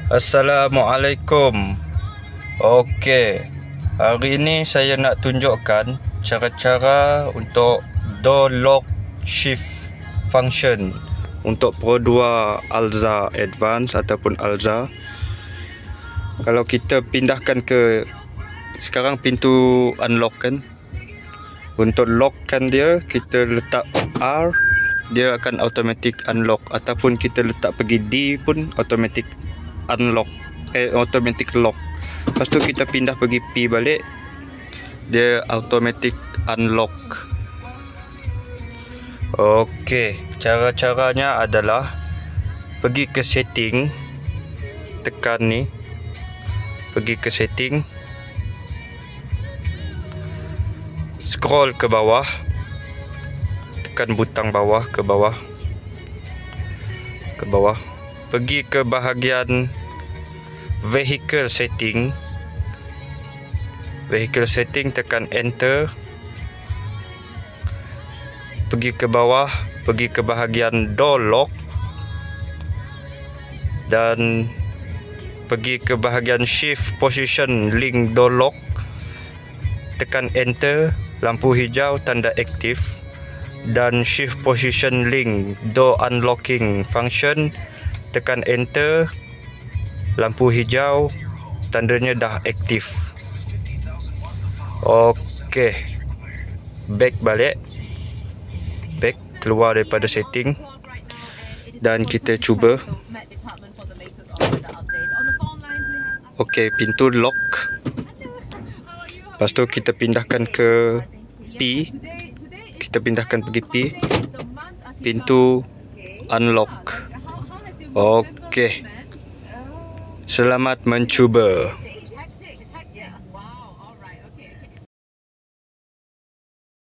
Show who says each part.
Speaker 1: Assalamualaikum. Okey, hari ini saya nak tunjukkan cara-cara untuk door lock shift function untuk Pro 2 Alza Advance ataupun Alza. Kalau kita pindahkan ke sekarang pintu unlock kan, untuk lockkan dia kita letak R, dia akan automatic unlock, ataupun kita letak pergi D pun automatic unlock, automatic lock. Lepas tu kita pindah pergi P balik, dia automatic unlock. Okey, cara-caranya adalah pergi ke setting, tekan ni, pergi ke setting, scroll ke bawah, tekan butang bawah, ke bawah, ke bawah, pergi ke bahagian vehicle setting. Vehicle setting, tekan enter, pergi ke bawah, pergi ke bahagian door lock dan pergi ke bahagian shift position link door lock, tekan enter, lampu hijau tanda aktif, dan shift position link door unlocking function, tekan enter, lampu hijau tandanya dah aktif. Okey, back balik, back keluar daripada setting dan kita cuba. Okey, pintu lock. Lepas tu kita pindahkan ke P, kita pindahkan pergi P, pintu unlock. Okey, selamat mencuba.